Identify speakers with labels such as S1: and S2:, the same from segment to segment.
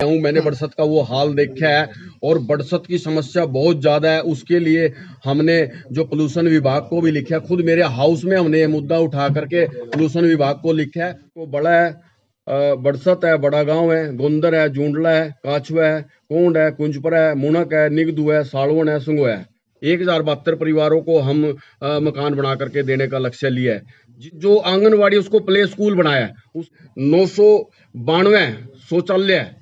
S1: हूँ, मैंने बड़सत का वो हाल देखा है और बड़सत की समस्या बहुत ज़्यादा है। उसके लिए हमने जो पोल्यूशन विभाग को भी लिखा है, खुद मेरे हाउस में हमने ये मुद्दा उठा करके पोल्यूशन विभाग को लिखा है। वो बड़ा है, बड़सत है, बड़ा गांव है, गोंदर है, जूंडला है, काछुआ है, कोंड है, कुंजपरा है, मुनक है, निगदू है, सालवन है, सुंगो है। 1072 परिवारों को हम मकान बना करके देने का लक्ष्य लिया है। जो आंगनवाड़ी उसको प्ले स्कूल बनाया है, उस 992 शौचालय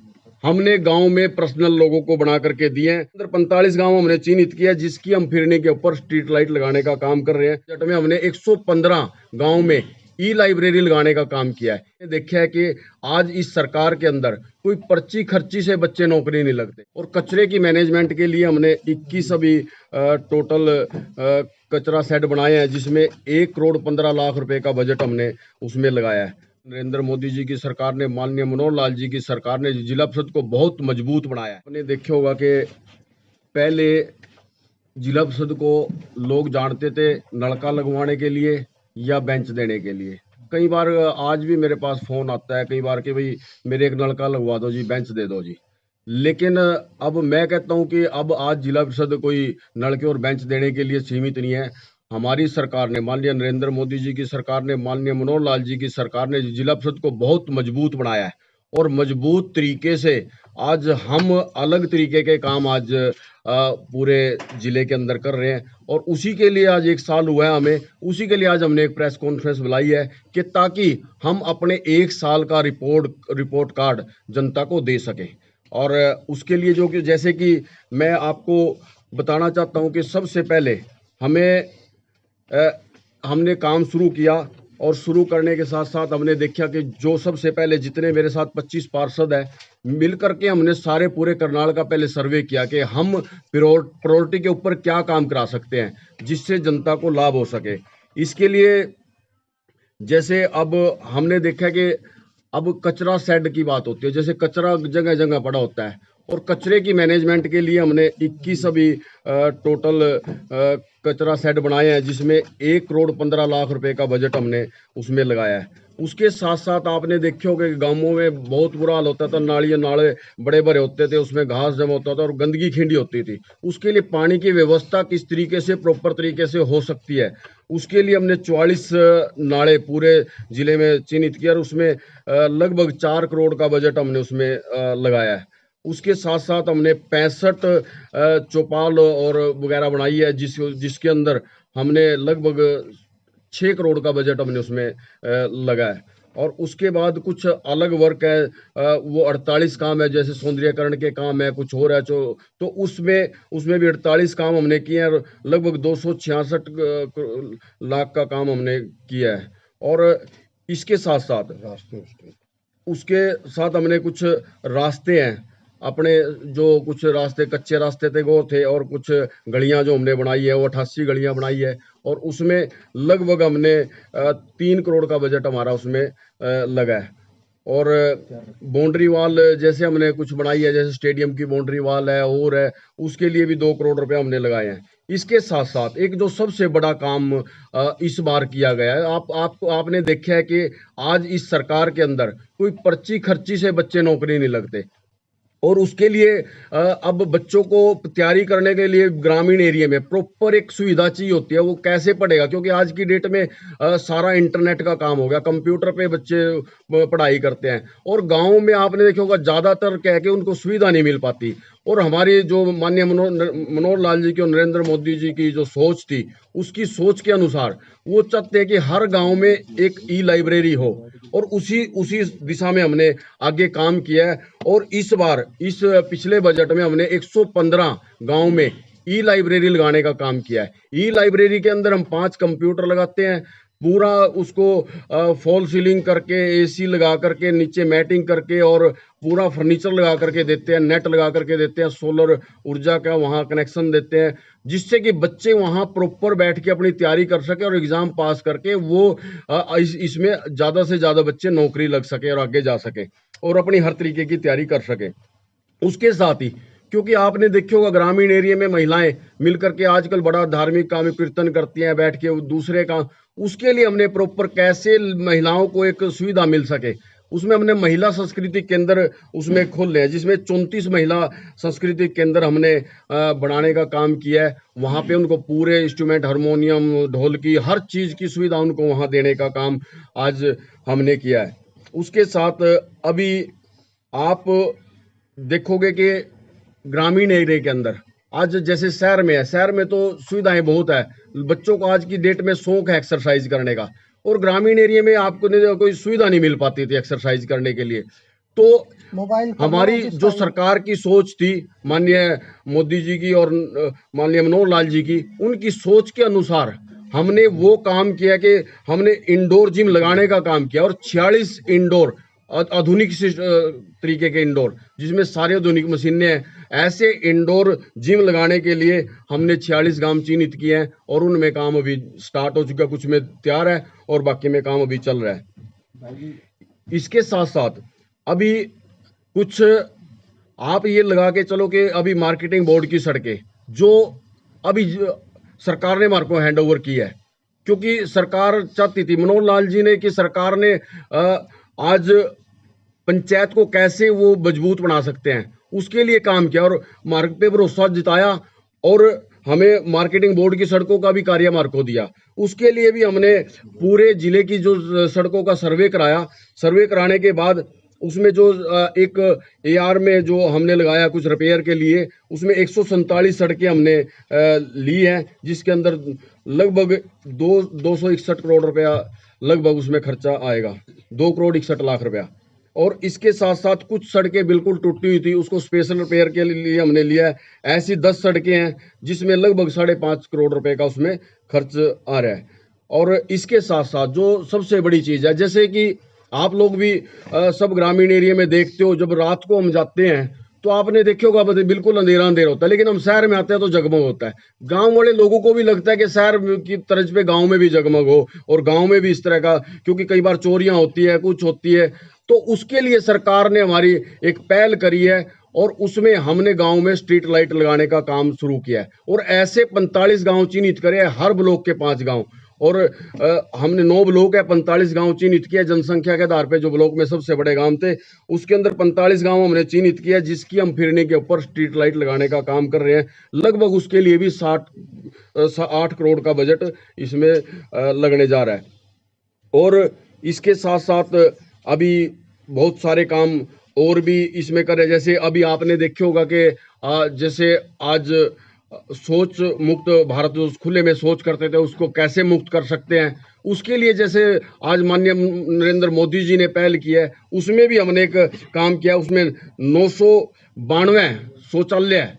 S1: हमने गांव में पर्सनल लोगों को बना करके दिए हैं। अंदर 45 गांव हमने चिन्हित किया, जिसकी हम फिरने के ऊपर स्ट्रीट लाइट लगाने का काम कर रहे हैं। बजट में हमने 115 गांव में ई लाइब्रेरी लगाने का काम किया है। देखा है कि आज इस सरकार के अंदर कोई पर्ची खर्ची से बच्चे नौकरी नहीं लगते। और कचरे की मैनेजमेंट के लिए हमने 21 अभी टोटल कचरा सेट बनाए हैं, जिसमें 1 करोड़ 15 लाख रुपए का बजट हमने उसमें लगाया है। नरेंद्र मोदी जी की सरकार ने, माननीय मनोहर लाल जी की सरकार ने जिला परिषद को बहुत मजबूत बनाया है। आपने देखा होगा कि पहले जिला परिषद को लोग जानते थे नलका लगवाने के लिए या बेंच देने के लिए। कई बार आज भी मेरे पास फोन आता है कई बार कि भाई मेरे एक नलका लगवा दो जी, बेंच दे दो जी। लेकिन अब मैं कहता हूं कि अब आज जिला परिषद कोई नलके और बेंच देने के लिए सीमित नहीं है। हमारी सरकार ने, माननीय नरेंद्र मोदी जी की सरकार ने, माननीय मनोहर लाल जी की सरकार ने जिला परिषद को बहुत मजबूत बनाया है और मजबूत तरीके से आज हम अलग तरीके के काम आज पूरे जिले के अंदर कर रहे हैं। और उसी के लिए आज 1 साल हुआ है हमें, उसी के लिए आज हमने एक प्रेस कॉन्फ्रेंस बुलाई है कि ताकि हम अपने 1 साल का रिपोर्ट कार्ड जनता को दे सकें। और उसके लिए जो कि जैसे कि मैं आपको बताना चाहता हूं कि सबसे पहले हमने काम शुरू किया और शुरू करने के साथ साथ हमने देखा कि जो सबसे पहले जितने मेरे साथ 25 पार्षद हैं मिल करके हमने सारे पूरे करनाल का पहले सर्वे किया कि हम प्रायोरिटी के ऊपर क्या काम करा सकते हैं जिससे जनता को लाभ हो सके। इसके लिए जैसे अब हमने देखा कि अब कचरा शेड की बात होती है, जैसे कचरा जगह जगह पड़ा होता है और कचरे की मैनेजमेंट के लिए हमने 21 अभी टोटल कचरा शेड बनाए हैं, जिसमें 1 करोड़ 15 लाख रुपए का बजट हमने उसमें लगाया है। उसके साथ साथ आपने देखा होगा कि गांवों में बहुत बुरा हाल होता था, नालियां नाले बड़े बड़े होते थे, उसमें घास जमा होता था और गंदगी खिंडी होती थी। उसके लिए पानी की व्यवस्था किस तरीके से प्रॉपर तरीके से हो सकती है, उसके लिए हमने 44 नाले पूरे जिले में चिन्हित किया और उसमें लगभग 4 करोड़ का बजट हमने उसमें लगाया है। उसके साथ साथ हमने 65 चौपाल और वगैरह बनाई है, जिसके अंदर हमने लगभग 6 करोड़ का बजट हमने उसमें लगाया। और उसके बाद कुछ अलग वर्क है, वो 48 काम है, जैसे सौंदर्यकरण के काम है, कुछ और है तो उसमें भी 48 काम हमने किए हैं और लगभग 266 लाख का काम हमने किया है। और इसके साथ साथ हमने कुछ रास्ते हैं अपने, जो कुछ रास्ते कच्चे रास्ते थे वो थे और कुछ गलियां जो हमने बनाई है वो 88 गलियां बनाई है और उसमें लगभग हमने 3 करोड़ का बजट हमारा उसमें लगा है। और बाउंड्री वाल जैसे हमने कुछ बनाई है, जैसे स्टेडियम की बाउंड्री वाल है और है, उसके लिए भी 2 करोड़ रुपए हमने लगाए हैं। इसके साथ साथ एक जो सबसे बड़ा काम इस बार किया गया है, आपने देखा है कि आज इस सरकार के अंदर कोई पर्ची खर्ची से बच्चे नौकरी नहीं लगते और उसके लिए अब बच्चों को तैयारी करने के लिए ग्रामीण एरिया में प्रॉपर एक सुविधा चाहिए होती है। वो कैसे पढ़ेगा, क्योंकि आज की डेट में सारा इंटरनेट का काम हो गया, कंप्यूटर पे बच्चे पढ़ाई करते हैं और गांव में आपने देखा होगा ज्यादातर कह के उनको सुविधा नहीं मिल पाती। और हमारी जो माननीय मनोहर लाल जी की और नरेंद्र मोदी जी की जो सोच थी, उसकी सोच के अनुसार वो चाहते हैं कि हर गांव में एक ई लाइब्रेरी हो और उसी दिशा में हमने आगे काम किया है। और इस बार इस पिछले बजट में हमने 115 गांव में ई लाइब्रेरी लगाने का काम किया है। ई लाइब्रेरी के अंदर हम 5 कंप्यूटर लगाते हैं, पूरा उसको फॉल सीलिंग करके, एसी लगा करके, नीचे मैटिंग करके और पूरा फर्नीचर लगा करके देते हैं, नेट लगा करके देते हैं, सोलर ऊर्जा का वहाँ कनेक्शन देते हैं, जिससे कि बच्चे वहाँ प्रॉपर बैठ के अपनी तैयारी कर सके और एग्जाम पास करके वो इसमें ज़्यादा से ज़्यादा बच्चे नौकरी लग सके और आगे जा सके और अपनी हर तरीके की तैयारी कर सके। उसके साथ ही क्योंकि आपने देखा होगा ग्रामीण एरिया में महिलाएं मिलकर के आजकल बड़ा धार्मिक काम कीर्तन करती हैं बैठ के दूसरे काम, उसके लिए हमने प्रॉपर कैसे महिलाओं को एक सुविधा मिल सके उसमें हमने महिला सांस्कृतिक केंद्र उसमें खोले हैं, जिसमें 34 महिला सांस्कृतिक केंद्र हमने बनाने का काम किया है। वहाँ पे उनको पूरे इंस्ट्रूमेंट, हारमोनियम, ढोलकी, हर चीज की सुविधा उनको वहाँ देने का काम आज हमने किया है। उसके साथ अभी आप देखोगे कि ग्रामीण एरिया के अंदर आज जैसे शहर में है, शहर में तो सुविधाएं बहुत है, बच्चों को आज की डेट में शौक है एक्सरसाइज करने का, और ग्रामीण एरिया में आपको कोई सुविधा नहीं मिल पाती थी एक्सरसाइज करने के लिए। तो
S2: मोबाइल
S1: हमारी जो सरकार की सोच थी, माननीय मोदी जी की और माननीय मनोहर लाल जी की, उनकी सोच के अनुसार हमने वो काम किया कि हमने इंडोर जिम लगाने का काम किया, और 46 इंडोर आधुनिक तरीके के इंडोर, जिसमें सारे आधुनिक मशीनें हैं, ऐसे इंडोर जिम लगाने के लिए हमने 46 गांव चिन्हित किए हैं, और उनमें काम अभी स्टार्ट हो चुका है, कुछ में तैयार है और बाकी में काम अभी चल रहा है। इसके साथ साथ अभी कुछ आप ये लगा के चलो कि अभी मार्केटिंग बोर्ड की सड़कें जो अभी सरकार ने हमारे को हैंड ओवर की है, क्योंकि सरकार चाहती थी, मनोहर लाल जी ने, कि सरकार ने आज पंचायत को कैसे वो मजबूत बना सकते हैं, उसके लिए काम किया और मार्ग पे भरोसा जिताया, और हमें मार्केटिंग बोर्ड की सड़कों का भी कार्य मार्ग को दिया। उसके लिए भी हमने पूरे जिले की जो सड़कों का सर्वे कराया। सर्वे कराने के बाद उसमें जो एक AR में जो हमने लगाया कुछ रिपेयर के लिए, उसमें 147 सड़कें हमने ली हैं, जिसके अंदर लगभग 261 करोड़ रुपया लगभग उसमें खर्चा आएगा, 2,61,00,000 रुपया। और इसके साथ साथ कुछ सड़कें बिल्कुल टूटी हुई थी, उसको स्पेशल रिपेयर के लिए हमने लिया है। ऐसी 10 सड़कें हैं जिसमें लगभग 5.5 करोड़ रुपए का उसमें खर्च आ रहा है। और इसके साथ साथ जो सबसे बड़ी चीज है, जैसे कि आप लोग भी सब ग्रामीण एरिया में देखते हो, जब रात को हम जाते हैं तो आपने देखा होगा बिल्कुल अंधेरा अंधेरा होता है, लेकिन हम शहर में आते हैं तो जगमग होता है। गांव वाले लोगों को भी लगता है कि शहर की तर्ज पे गांव में भी जगमग हो, और गांव में भी इस तरह का, क्योंकि कई बार चोरियां होती है, कुछ होती है, तो उसके लिए सरकार ने हमारी एक पहल करी है, और उसमें हमने गांव में स्ट्रीट लाइट लगाने का काम शुरू किया है। और ऐसे 45 गांव चिन्हित करे, हर ब्लॉक के 5 गांव, और हमने 9 ब्लॉक है, 45 गांव चिन्हित किया जनसंख्या के आधार पे। जो ब्लॉक में सबसे बड़े गांव थे उसके अंदर 45 गांव हमने चिन्हित किया, जिसकी हम फिरने के ऊपर स्ट्रीट लाइट लगाने का काम कर रहे हैं। लगभग उसके लिए भी 8 करोड़ का बजट इसमें लगने जा रहा है। और इसके साथ साथ अभी बहुत सारे काम और भी इसमें करे, जैसे अभी आपने देखे होगा कि जैसे आज सोच मुक्त भारत, जो खुले में सोच करते थे, उसको कैसे मुक्त कर सकते हैं, उसके लिए जैसे आज माननीय नरेंद्र मोदी जी ने पहल की है, उसमें भी हमने एक काम किया। उसमें 992 शौचालय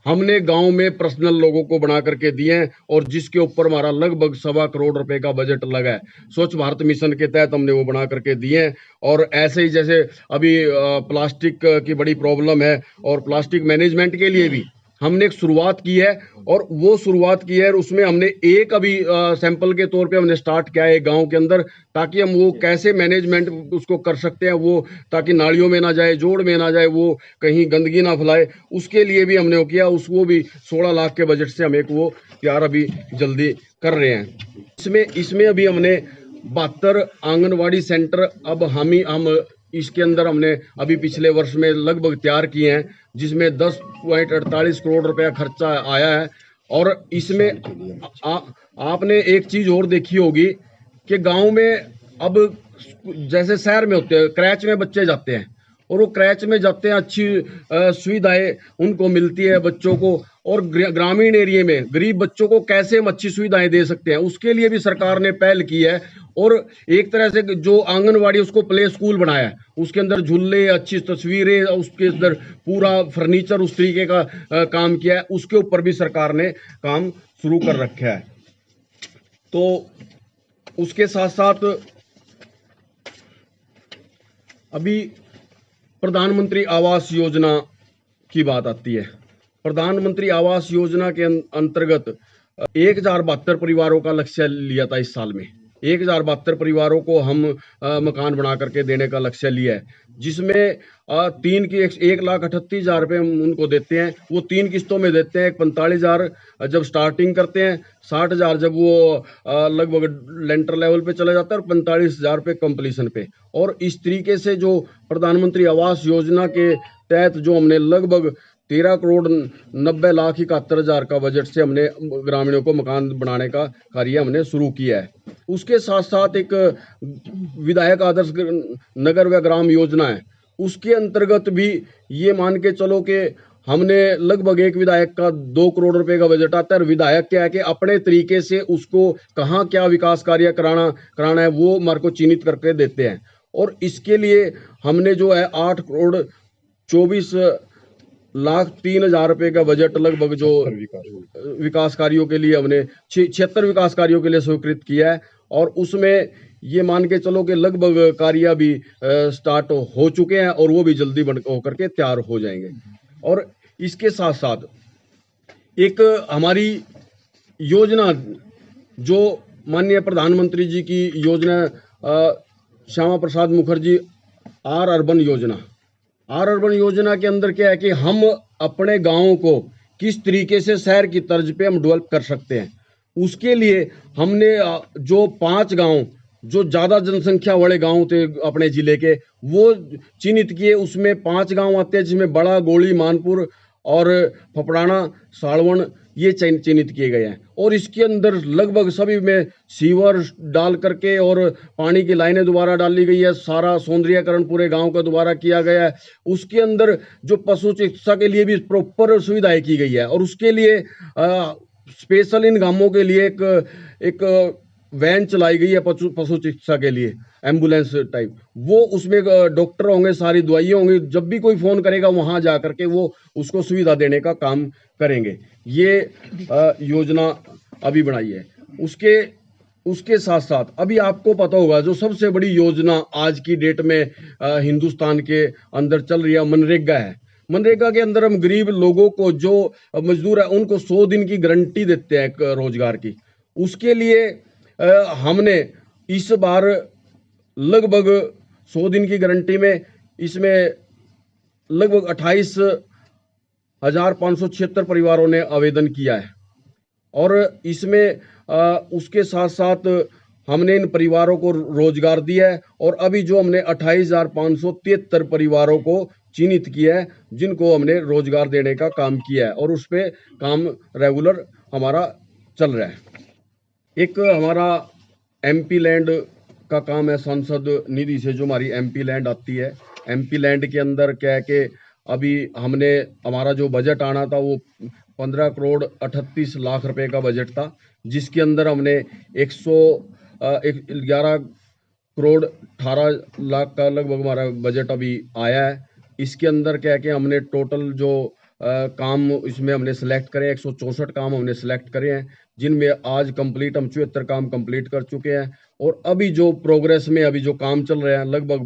S1: हमने गांव में पर्सनल लोगों को बना करके दिए हैं, और जिसके ऊपर हमारा लगभग 1.25 करोड़ रुपए का बजट लगा है। स्वच्छ भारत मिशन के तहत हमने वो बना करके दिए हैं। और ऐसे ही जैसे अभी प्लास्टिक की बड़ी प्रॉब्लम है, और प्लास्टिक मैनेजमेंट के लिए भी हमने एक शुरुआत की है, और वो शुरुआत की है, और उसमें हमने एक अभी सैंपल के तौर पे हमने स्टार्ट किया है गांव के अंदर, ताकि हम वो कैसे मैनेजमेंट उसको कर सकते हैं, वो ताकि नालियों में ना जाए, जोड़ में ना जाए, वो कहीं गंदगी ना फैलाए, उसके लिए भी हमने वो किया। उसको भी 16 लाख के बजट से हम एक वो तैयार अभी जल्दी कर रहे हैं। इसमें अभी हमने 72 आंगनवाड़ी सेंटर अब हम इसके अंदर हमने अभी पिछले वर्ष में लगभग तैयार किए हैं, जिसमें 10.48 करोड़ रुपया खर्चा आया है। और इसमें आपने एक चीज और देखी होगी कि गांव में अब जैसे शहर में होते हैं, क्रैच में बच्चे जाते हैं, और वो क्रैच में जाते हैं, अच्छी सुविधाएं उनको मिलती है बच्चों को। और ग्रामीण एरिया में गरीब बच्चों को कैसे हम अच्छी सुविधाएं दे सकते हैं, उसके लिए भी सरकार ने पहल की है। और एक तरह से जो आंगनवाड़ी उसको प्ले स्कूल बनाया है, उसके अंदर झूले, अच्छी तस्वीरें, उसके अंदर पूरा फर्नीचर उस तरीके का काम किया है। उसके ऊपर भी सरकार ने काम शुरू कर रखा है। तो उसके साथ साथ अभी प्रधानमंत्री आवास योजना की बात आती है। प्रधानमंत्री आवास योजना के अंतर्गत 1072 परिवारों का लक्ष्य लिया था इस साल में, 1072 परिवारों को हम मकान बना करके देने का लक्ष्य लिया है, जिसमें 1,38,000 रुपये हम उनको देते हैं। वो 3 किस्तों में देते हैं। 45,000 जब स्टार्टिंग करते हैं, 60,000 जब वो लगभग लेंटर लेवल पे चला जाता है, और 45,000 रुपये कंप्लीशन पे। और इस तरीके से जो प्रधानमंत्री आवास योजना के तहत जो हमने लगभग 13,90,71,000 का बजट से हमने ग्रामीणों को मकान बनाने का कार्य हमने शुरू किया है। उसके साथ साथ एक विधायक आदर्श नगर व ग्राम योजना है, उसके अंतर्गत भी ये मान के चलो कि हमने लगभग एक विधायक का 2 करोड़ रुपए का बजट आता है। और विधायक क्या है कि अपने तरीके से उसको कहाँ क्या विकास कार्य कराना है वो हमारे को चिन्हित करके देते हैं। और इसके लिए हमने जो है 8,24,03,000 रुपए का बजट लगभग जो विकास कार्यों के लिए हमने 76 विकास कार्यों के लिए स्वीकृत किया है। और उसमें ये मान के चलो कि लगभग कार्य भी स्टार्ट हो चुके हैं, और वो भी जल्दी बन होकर के तैयार हो जाएंगे। और इसके साथ साथ एक हमारी योजना जो माननीय प्रधानमंत्री जी की योजना श्यामा प्रसाद मुखर्जी आर अर्बन योजना के अंदर क्या है कि हम अपने गांवों को किस तरीके से शहर की तर्ज पे हम डेवलप कर सकते हैं। उसके लिए हमने जो 5 गांव जो ज्यादा जनसंख्या वाले गांव थे अपने जिले के, वो चिन्हित किए। उसमें 5 गांव आते हैं, जिसमें बड़ा, गोली, मानपुर और फपड़ाना, साड़वण, ये चिन्हित किए गए हैं। और इसके अंदर लगभग सभी में सीवर डाल करके और पानी की लाइनें दोबारा डाली गई है। सारा सौंदर्यीकरण पूरे गांव का दोबारा किया गया है। उसके अंदर जो पशु चिकित्सा के लिए भी प्रॉपर सुविधाएं की गई है। और उसके लिए स्पेशल इन गांवों के लिए एक वैन चलाई गई है पशु चिकित्सा के लिए, एम्बुलेंस टाइप। वो उसमें डॉक्टर होंगे, सारी दवाइयाँ होंगी। जब भी कोई फोन करेगा वहां जा करके वो उसको सुविधा देने का काम करेंगे। ये योजना अभी बनाई है। उसके साथ साथ अभी आपको पता होगा जो सबसे बड़ी योजना आज की डेट में हिंदुस्तान के अंदर चल रही है, मनरेगा है। मनरेगा के अंदर हम गरीब लोगों को, जो मजदूर है, उनको 100 दिन की गारंटी देते हैं रोजगार की। उसके लिए हमने इस बार लगभग 100 दिन की गारंटी में इसमें लगभग 28,576 परिवारों ने आवेदन किया है। और इसमें उसके साथ साथ हमने इन परिवारों को रोजगार दिया है। और अभी जो हमने 28,573 परिवारों को चिन्हित किया है, जिनको हमने रोजगार देने का काम किया है। और उस पर काम रेगुलर हमारा चल रहा है। एक हमारा एमपी लैंड का काम है, सांसद निधि से जो हमारी एमपी लैंड आती है। एमपी लैंड के अंदर क्या है कि अभी हमारा जो बजट आना था वो 15,38,00,000 रुपए का बजट था, जिसके अंदर हमने 11,18,18,00,000 का लगभग हमारा बजट अभी आया है। इसके अंदर क्या है कि हमने टोटल जो काम इसमें हमने सेलेक्ट करे, 164 काम हमने सेलेक्ट करे हैं, जिनमें आज कंप्लीट हम 74 काम कंप्लीट कर चुके हैं। और अभी जो प्रोग्रेस में अभी जो काम चल रहे हैं, लगभग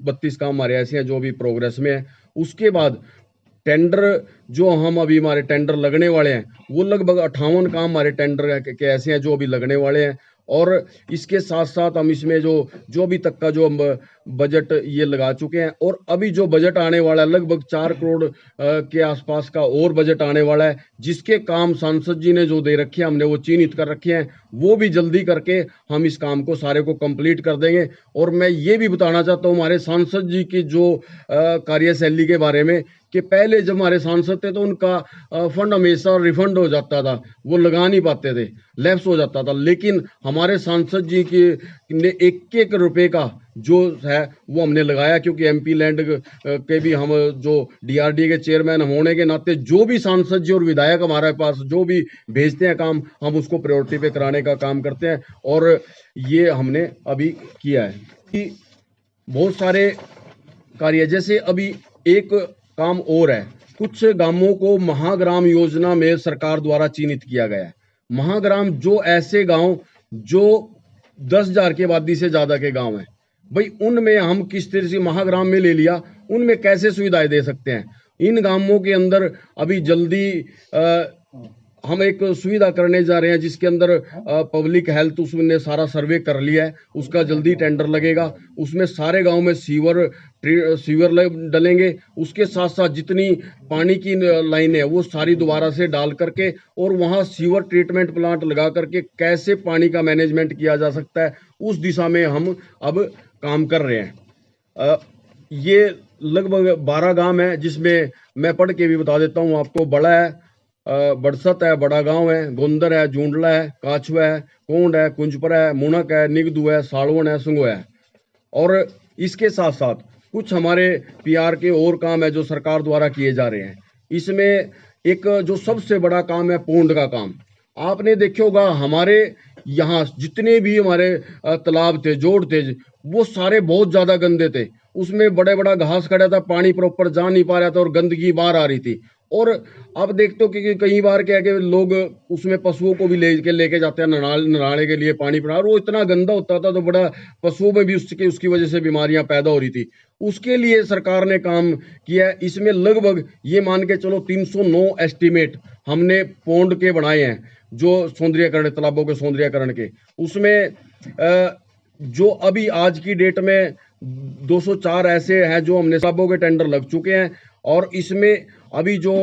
S1: 32 काम हमारे ऐसे हैं जो अभी प्रोग्रेस में है। उसके बाद टेंडर जो हम अभी हमारे टेंडर लगने वाले हैं, वो लगभग 58 काम हमारे टेंडर के ऐसे हैं जो अभी लगने वाले हैं। और इसके साथ साथ हम इसमें जो अभी तक का जो हम बजट ये लगा चुके हैं। और अभी जो बजट आने वाला है लगभग 4 करोड़ के आसपास का और बजट आने वाला है, जिसके काम सांसद जी ने जो दे रखे हैं, हमने वो चिन्हित कर रखे हैं। वो भी जल्दी करके हम इस काम को सारे को कंप्लीट कर देंगे। और मैं ये भी बताना चाहता हूँ हमारे सांसद जी की जो कार्यशैली के बारे में, कि पहले जब हमारे सांसद थे तो उनका फंड हमेशा रिफंड हो जाता था, वो लगा नहीं पाते थे, लैप्स हो जाता था। लेकिन हमारे सांसद जी ने 1-1 रुपए का जो है वो हमने लगाया, क्योंकि एमपी लैंड के भी हम जो डीआरडी के चेयरमैन होने के नाते जो भी सांसद जी और विधायक हमारे पास जो भी भेजते हैं काम, हम उसको प्रायोरिटी पे कराने का काम करते हैं। और ये हमने अभी किया है कि बहुत सारे कार्य, जैसे अभी एक काम और है, कुछ गांवों को महाग्राम योजना में सरकार द्वारा चिन्हित किया गया है। महाग्राम जो ऐसे गांव जो 10,000 की आबादी से ज्यादा के गांव हैं, भाई उनमें हम किस तरह से महाग्राम में ले लिया, उनमें कैसे सुविधाएं दे सकते हैं। इन गांवों के अंदर अभी जल्दी हम एक सुविधा करने जा रहे हैं जिसके अंदर पब्लिक हेल्थ उसने सारा सर्वे कर लिया है, उसका जल्दी टेंडर लगेगा। उसमें सारे गांव में सीवर डलेंगे। उसके साथ साथ जितनी पानी की लाइन है वो सारी दोबारा से डाल करके और वहां सीवर ट्रीटमेंट प्लांट लगा करके कैसे पानी का मैनेजमेंट किया जा सकता है उस दिशा में हम अब काम कर रहे हैं। ये लगभग 12 गांव है जिसमें मैं पढ़ के भी बता देता हूँ आपको। बड़ा है, बड़सत है, बड़ा गांव है, गोंदर है, जूंडला है, काछवा है, कोंड है, कुंजपरा है, मुनक है, निगदू है, सालवन है, संगो है। और इसके साथ साथ कुछ हमारे पीआर के और काम है जो सरकार द्वारा किए जा रहे हैं। इसमें एक जो सबसे बड़ा काम है पोंड का काम। आपने देखा होगा हमारे यहाँ जितने भी हमारे तालाब थे, जोड़ थे, वो सारे बहुत ज्यादा गंदे थे। उसमें बड़े बड़ा घास खड़ा था, पानी प्रॉपर जा नहीं पा रहा था और गंदगी बाहर आ रही थी। और अब देखते हो कि कई बार क्या है कि लोग उसमें पशुओं को भी लेके जाते हैं नहाने के लिए पानी पिला, और वो इतना गंदा होता था तो बड़ा पशुओं में भी उसकी वजह से बीमारियां पैदा हो रही थी। उसके लिए सरकार ने काम किया है। इसमें लगभग ये मान के चलो 309 एस्टीमेट हमने पोंड के बनाए हैं जो सौंदर्यकरण, तालाबों के सौंदर्यकरण के। उसमें जो अभी आज की डेट में 204 ऐसे हैं जो हमने तालाबों के टेंडर लग चुके हैं, और इसमें अभी जो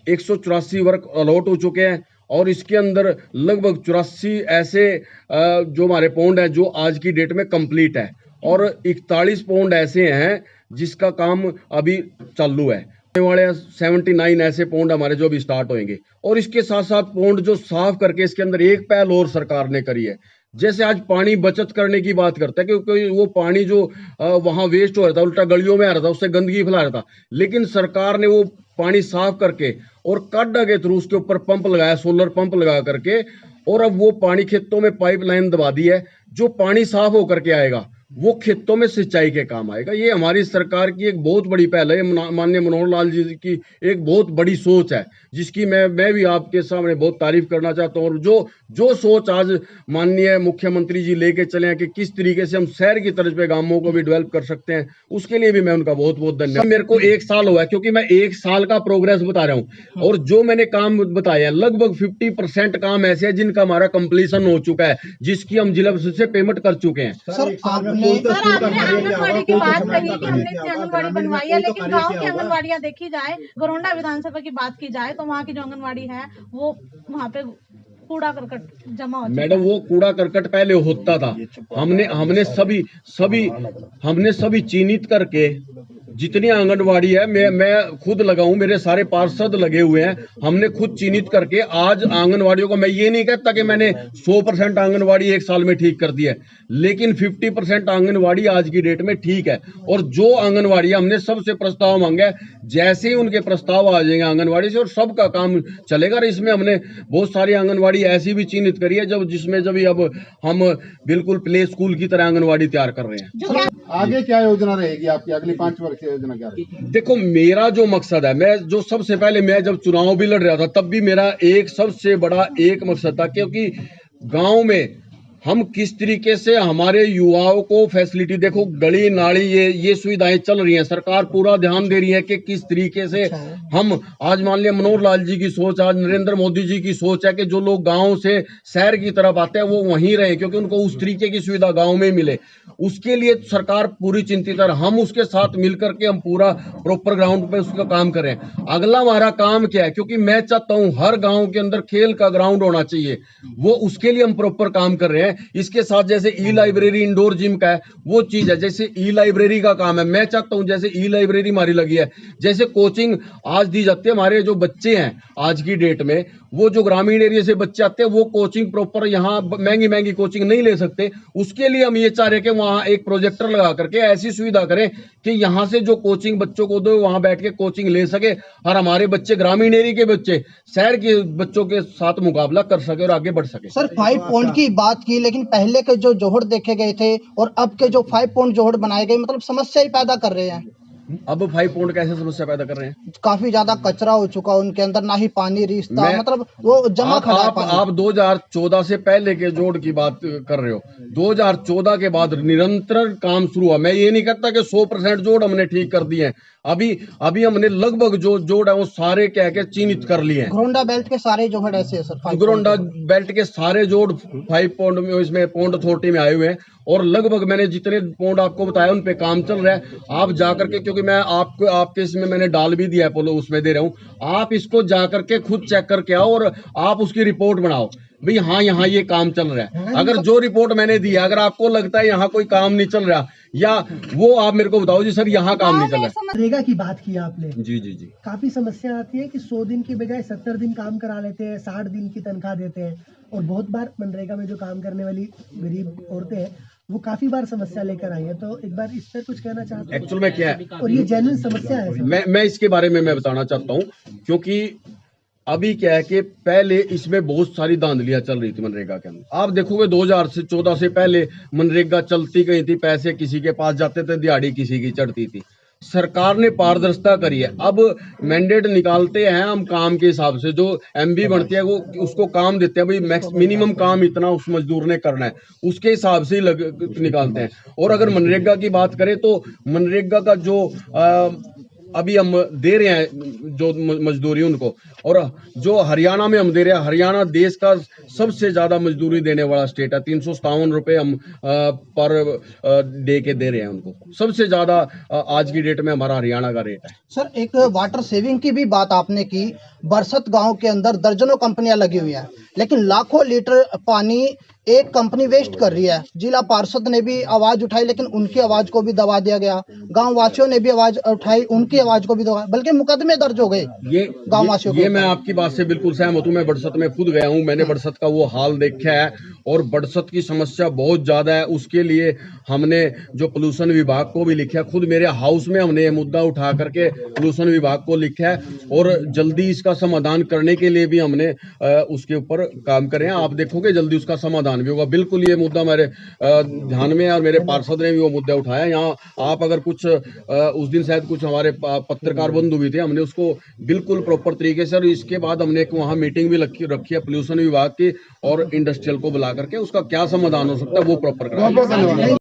S1: 184 वर्क अलॉट हो चुके हैं, और इसके अंदर लगभग 84 ऐसे जो हमारे पौंड है जो आज की डेट में कंप्लीट है, और 41 पौंड ऐसे हैं जिसका काम अभी चालू है। वाले 79 ऐसे पौंड हमारे जो अभी स्टार्ट होंगे। और इसके साथ साथ पौंड जो साफ करके इसके अंदर एक पहल और सरकार ने करी है। जैसे आज पानी बचत करने की बात करते हैं क्योंकि वो पानी जो वहां वेस्ट हो रहा था, उल्टा गलियों में आ रहा था, उससे गंदगी फैला रहा था, लेकिन सरकार ने वो पानी साफ करके और काडा के थ्रू उसके ऊपर पंप लगाया, सोलर पंप लगा करके, और अब वो पानी खेतों में पाइपलाइन दबा दी है। जो पानी साफ होकर के आएगा वो खेतों में सिंचाई के काम आएगा। ये हमारी सरकार की एक बहुत बड़ी पहल है। माननीय मनोहर लाल जी की एक बहुत बड़ी सोच है जिसकी मैं भी आपके सामने बहुत तारीफ करना चाहता हूँ। और जो सोच आज माननीय मुख्यमंत्री जी लेके चले हैं कि किस तरीके से हम शहर की तर्ज पे गांवों को भी डेवलप कर सकते हैं, उसके लिए भी मैं उनका बहुत बहुत धन्यवाद। मेरे को 1 साल हुआ है क्योंकि मैं 1 साल का प्रोग्रेस बता रहा हूँ, और जो मैंने काम बताया लगभग 50% काम ऐसे है जिनका हमारा कंप्लीशन हो चुका है, जिसकी हम जिला से पेमेंट कर चुके हैं।
S2: सर आपने आंगनबाड़ी की बात कही कि हमने इतनी आंगनबाड़ी बनवाई है, लेकिन गांव की आंगनबाड़ियां देखी जाए, गोरंडा विधानसभा की बात की जाए तो वहाँ की जो आंगनबाड़ी है वो वहाँ पे कूड़ा करकट जमा हो।
S1: मैडम वो कूड़ा करकट पहले होता था, हमने सभी चिन्हित करके जितनी आंगनवाड़ी है, मैं खुद लगाऊं, मेरे सारे पार्षद लगे हुए हैं, हमने खुद चिन्हित करके आज आंगनवाड़ियों को, मैं ये नहीं कहता कि मैंने 100% आंगनवाड़ी 1 साल में ठीक कर दी है, लेकिन 50% आंगनवाड़ी आज की डेट में ठीक है। और जो आंगनवाड़ी हमने सबसे प्रस्ताव मांगा है, जैसे ही उनके प्रस्ताव आ जाएंगे आंगनवाड़ी से और सबका काम चलेगा। और इसमें हमने बहुत सारी आंगनवाड़ी ऐसी भी चिन्हित करी है जिसमें जब अब हम बिल्कुल प्ले स्कूल की तरह आंगनवाड़ी तैयार कर रहे हैं।
S3: आगे क्या योजना रहेगी आपकी, अगली 5 वर्ष की योजना क्या है?
S1: देखो मेरा जो मकसद है, मैं जो सबसे पहले मैं जब चुनाव भी लड़ रहा था तब भी मेरा एक सबसे बड़ा एक मकसद था, क्योंकि गांव में हम किस तरीके से हमारे युवाओं को फैसिलिटी, देखो गली नाली ये सुविधाएं चल रही हैं, सरकार पूरा ध्यान दे रही है कि किस तरीके से हम, आज मान लिया मनोहर लाल जी की सोच, आज नरेंद्र मोदी जी की सोच है कि जो लोग गांव से शहर की तरफ आते हैं वो वहीं रहे, क्योंकि उनको उस तरीके की सुविधा गांव में मिले। उसके लिए सरकार पूरी चिंतित है, हम उसके साथ मिलकर के हम पूरा प्रॉपर ग्राउंड पे उसका काम करें। अगला हमारा काम क्या है, क्योंकि मैं चाहता हूं हर गांव के अंदर खेल का ग्राउंड होना चाहिए, वो उसके लिए हम प्रॉपर काम कर रहे हैं। इसके साथ जैसे ई लाइब्रेरी इंडोर जिम का है वो चीज है, जैसे ई लाइब्रेरी का काम है, मैं चाहता हूं जैसे ई लाइब्रेरी हमारी लगी है, जैसे कोचिंग आज दी जाती है, हमारे जो बच्चे हैं आज की डेट में, वो जो ग्रामीण एरिया से बच्चे आते हैं वो कोचिंग प्रॉपर यहाँ महंगी कोचिंग नहीं ले सकते। उसके लिए हम ये चाह रहे हैं कि वहां एक प्रोजेक्टर लगा करके ऐसी सुविधा करें कि यहाँ से जो कोचिंग बच्चों को दो वहां बैठ के कोचिंग ले सके, और हमारे बच्चे ग्रामीण एरिया के बच्चे शहर के बच्चों के साथ मुकाबला कर सके और आगे बढ़ सके।
S4: सर 5 पॉइंट की बात की, लेकिन पहले के जो जोहड़ देखे गए थे और अब के जो 5 पॉइंट जोहड़ बनाए गए, मतलब समस्या ही पैदा कर रहे हैं।
S1: अब 5 पॉइंट कैसे समस्या पैदा कर रहे हैं?
S4: काफी ज्यादा कचरा हो चुका, उनके अंदर ना ही पानी रिश्ता, मतलब वो जमा खड़ा है पानी।
S1: आप 2014 से पहले के जोड़ की बात कर रहे हो, 2014 के बाद निरंतर काम शुरू हुआ। मैं ये नहीं कहता कि 100% जोड़ हमने ठीक कर दिए हैं, अभी अभी हमने लगभग जो जोड़ है वो सारे कह के चिन्हित कर लिए हैं।
S4: घरोंडा बेल्ट के सारे जोहड़ ऐसे है सर।
S1: गुरोंडा बेल्ट के सारे जोड़ 5 पॉइंट में इसमें पॉइंट अथॉरिटी में आए हुए हैं और लगभग मैंने जितने पॉइंट आपको बताया उन पे काम चल रहा है। आप जाकर के, क्योंकि मैं आपको आपके इसमें मैंने डाल भी दिया है, पोलो उसमें दे रहा हूँ, आप इसको जाकर के खुद चेक करके आओ और आप उसकी रिपोर्ट बनाओ भाई हाँ यहाँ ये काम चल रहा है। अगर जो रिपोर्ट मैंने दी है, अगर आपको लगता है यहाँ कोई काम नहीं चल रहा या वो आप मेरे को बताओ जी सर यहाँ काम नहीं चल रहा।
S5: मनरेगा की बात की आपने,
S1: जी जी जी।
S5: काफी समस्या आती है कि 100 दिन की बजाय 70 दिन काम करा लेते हैं, 60 दिन की तनख्वाह देते हैं और बहुत बार मनरेगा में जो काम करने वाली गरीब औरतें हैं वो काफी बार समस्या लेकर आई है। तो एक बार इस पर कुछ कहना चाहते हैं?
S1: एक्चुअल में क्या है,
S5: और ये जेन्युइन समस्या है सर।
S1: मैं इसके बारे में मैं बताना चाहता हूँ, क्योंकि अभी क्या है कि पहले इसमें बहुत सारी धांधलियां चल रही थी मनरेगा के अंदर। आप देखोगे 2014 से पहले मनरेगा चलती गई थी, पैसे किसी के पास जाते थे, दिहाड़ी किसी की चढ़ती थी। सरकार ने पारदर्शिता करी है। अब मैंडेट निकालते हैं हम काम के हिसाब से, जो एमबी बनती है वो उसको काम देते हैं, भाई मिनिमम काम इतना उस मजदूर ने करना है, उसके हिसाब से ही निकालते हैं। और अगर मनरेगा की बात करें तो मनरेगा का जो अभी हम दे रहे हैं जो मजदूरी उनको, और जो हरियाणा में हम दे रहे हैं, हरियाणा देश का सबसे ज्यादा मजदूरी देने वाला स्टेट है। 357 रुपए हम पर डे के दे रहे हैं उनको, सबसे ज्यादा आज की डेट में हमारा हरियाणा का रेट है।
S4: सर एक वाटर सेविंग की भी बात आपने की। बरसत गांव के अंदर दर्जनों कंपनियां लगी हुई हैं, लेकिन लाखों लीटर पानी एक कंपनी वेस्ट कर रही है। जिला पार्षद ने भी आवाज उठाई, लेकिन उनकी आवाज को भी दबा दिया गया। गांव वासियों ने भी आवाज उठाई, उनकी आवाज को भी दबा, बल्कि मुकदमे दर्ज हो गए गांव वासियों
S1: ये मैं आपकी बात से बिल्कुल सहमत हूँ। मैं बड़सत में खुद गया हूँ, मैंने बड़सत का वो हाल देखा है और बड़सत की समस्या बहुत ज्यादा है। उसके लिए हमने जो पोल्यूशन विभाग को भी लिखा है, खुद मेरे हाउस में हमने ये मुद्दा उठा करके पोल्यूशन विभाग को लिखा है और जल्दी इसका समाधान करने के लिए भी हमने उसके ऊपर काम करे हैं। आप देखोगे जल्दी उसका समाधान भी होगा। बिल्कुल ये मुद्दा मेरे ध्यान में है और मेरे पार्षद ने भी वो मुद्दा उठाया। यहाँ आप अगर कुछ उस दिन शायद कुछ हमारे पत्रकार बंधु भी थे, हमने उसको बिल्कुल प्रॉपर तरीके से, और इसके बाद हमने एक वहाँ मीटिंग भी रखी है पोल्यूशन विभाग की और इंडस्ट्रियल को बुला करके उसका क्या समाधान हो सकता है वो प्रॉपर कराया।